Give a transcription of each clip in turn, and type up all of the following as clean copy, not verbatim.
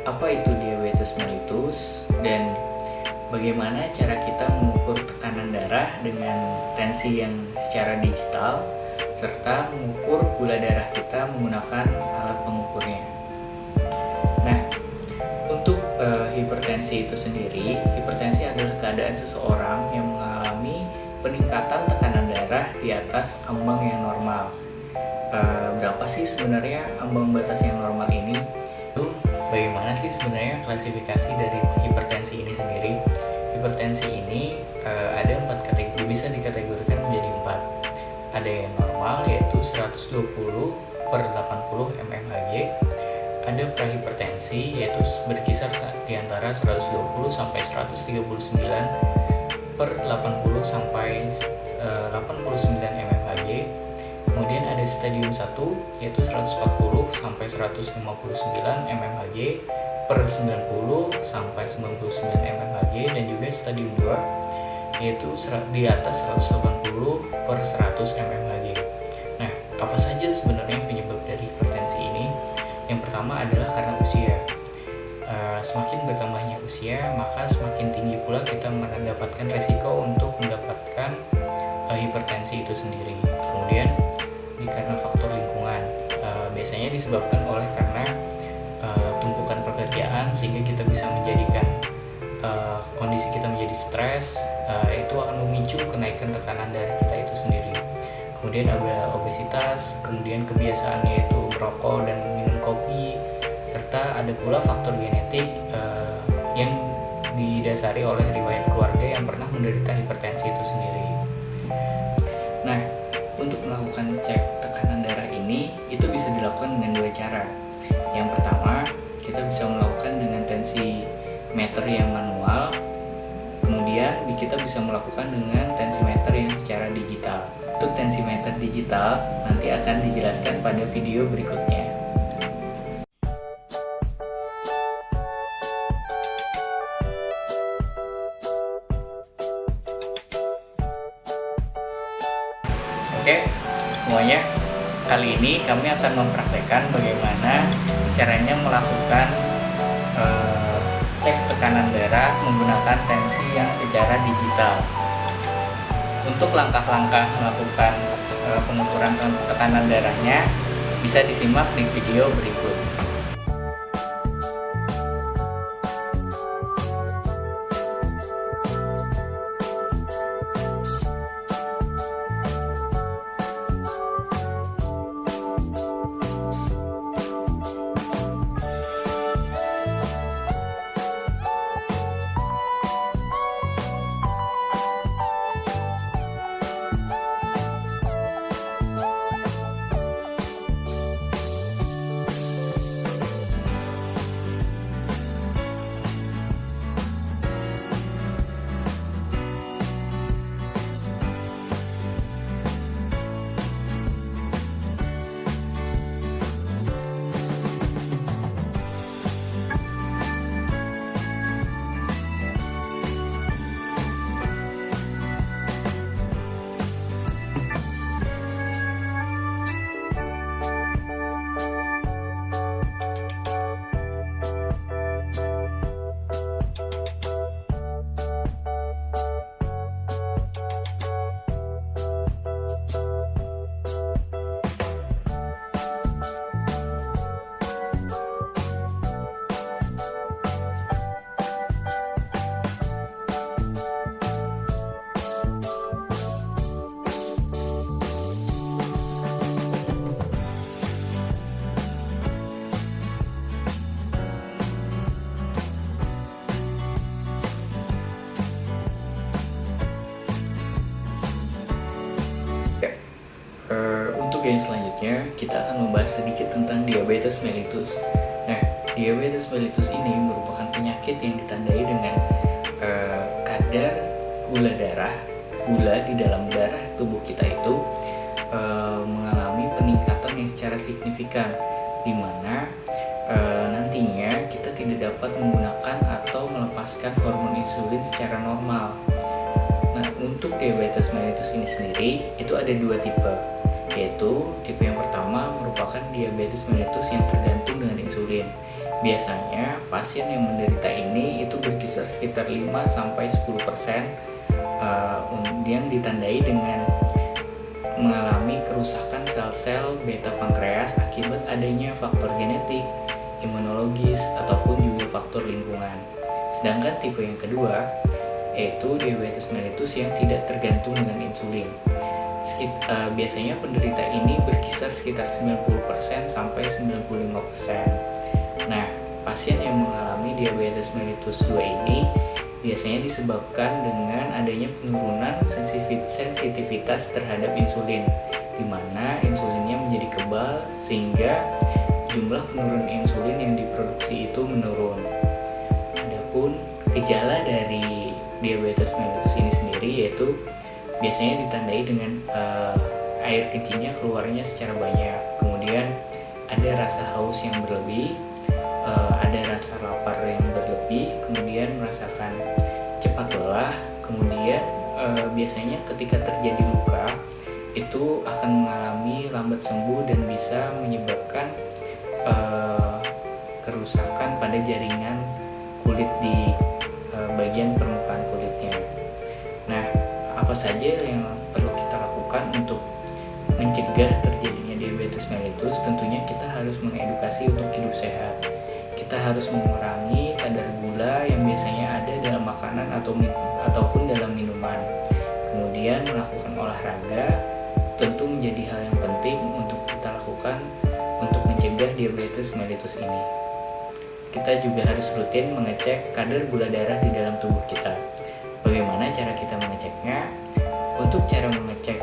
apa itu diabetes mellitus dan bagaimana cara kita mengukur tekanan darah dengan tensi yang secara digital, serta mengukur gula darah kita menggunakan alat pengukurnya. Nah, untuk hipertensi itu sendiri, hipertensi adalah keadaan seseorang yang mengalami peningkatan tekanan darah di atas ambang yang normal. Berapa sih sebenarnya ambang batas yang normal ini? Bagaimana sih sebenarnya klasifikasi dari hipertensi ini sendiri? Hipertensi ini ada 4 kategori, bisa dikategorikan menjadi 4. Ada yang normal yaitu 120/80 mmHg. Ada prahipertensi yaitu berkisar di antara 120 sampai 139/80 sampai 89 mmHg. Kemudian ada stadium 1 yaitu 140 sampai 159 mmHg per 90 sampai 99 mmHg, dan juga stadium 2 yaitu di atas 180/100 mmHg. Nah, apa saja sebenarnya penyebab dari hipertensi ini? Yang pertama adalah karena usia. Semakin bertambahnya usia, maka semakin tinggi pula kita mendapatkan resiko untuk mendapatkan hipertensi itu sendiri. Kemudian karena faktor lingkungan, biasanya disebabkan oleh karena tumpukan pekerjaan, sehingga kita bisa menjadikan kondisi kita menjadi stres, itu akan memicu kenaikan tekanan darah kita itu sendiri. Kemudian ada obesitas, kemudian kebiasaan yaitu merokok dan minum kopi, serta ada pula faktor genetik yang didasari oleh riwayat keluarga yang pernah menderita hipertensi itu sendiri. Nah, untuk melakukan cek tekanan darah ini, itu bisa dilakukan dengan 2 cara. Yang pertama, kita bisa melakukan dengan tensimeter yang manual. Kemudian kita bisa melakukan dengan tensimeter yang secara digital. Untuk tensimeter digital nanti akan dijelaskan pada video berikutnya. Oke, semuanya, kali ini kami akan mempraktekkan bagaimana caranya melakukan cek tekanan darah menggunakan tensi yang secara digital. Untuk langkah-langkah melakukan pengukuran tekanan darahnya bisa disimak di video berikut. Untuk yang selanjutnya, kita akan membahas sedikit tentang diabetes mellitus. Nah, diabetes mellitus ini merupakan penyakit yang ditandai dengan kadar gula di dalam darah tubuh kita itu mengalami peningkatan yang secara signifikan, di mana nantinya kita tidak dapat menggunakan atau melepaskan hormon insulin secara normal. Nah, untuk diabetes mellitus ini sendiri itu ada 2 tipe, yaitu tipe yang pertama merupakan diabetes mellitus yang tergantung dengan insulin, Biasanya pasien yang menderita ini itu berkisar sekitar 5-10% yang ditandai dengan mengalami kerusakan sel-sel beta pankreas akibat adanya faktor genetik, imunologis, ataupun juga faktor lingkungan. Sedangkan tipe yang kedua yaitu diabetes mellitus yang tidak tergantung dengan insulin. Biasanya penderita ini berkisar sekitar 90% sampai 95%. Nah, pasien yang mengalami diabetes mellitus 2 ini biasanya disebabkan dengan adanya penurunan sensitivitas terhadap insulin, di mana insulinnya menjadi kebal sehingga jumlah penurunan insulin yang diproduksi itu menurun. Adapun gejala dari diabetes mellitus ini sendiri yaitu biasanya ditandai dengan air kencingnya keluarnya secara banyak, kemudian ada rasa haus yang berlebih, ada rasa lapar yang berlebih, kemudian merasakan cepat lelah, kemudian biasanya ketika terjadi luka itu akan mengalami lambat sembuh dan bisa menyebabkan kerusakan pada jaringan kulit di bagian permukaan kulitnya. Nah, apa saja yang perlu kita lakukan untuk mencegah terjadinya diabetes mellitus? Tentunya kita harus mengedukasi untuk hidup sehat. Kita harus mengurangi kadar gula yang biasanya ada dalam makanan ataupun dalam minuman. Kemudian melakukan olahraga tentu menjadi hal yang penting untuk kita lakukan untuk mencegah diabetes mellitus ini. Kita juga harus rutin mengecek kadar gula darah di dalam tubuh kita. Bagaimana cara kita mengeceknya? Untuk cara mengecek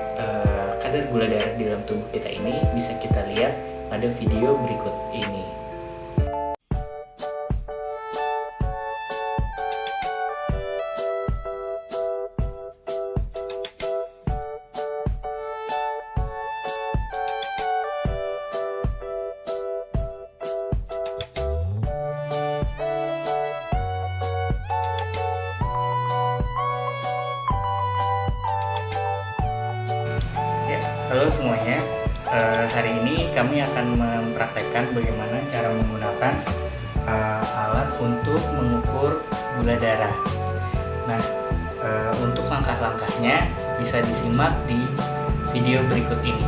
kadar gula darah di dalam tubuh kita ini bisa kita lihat pada video berikut ini. Halo semuanya, hari ini kami akan mempraktekkan bagaimana cara menggunakan alat untuk mengukur gula darah. Nah, untuk langkah-langkahnya bisa disimak di video berikut ini.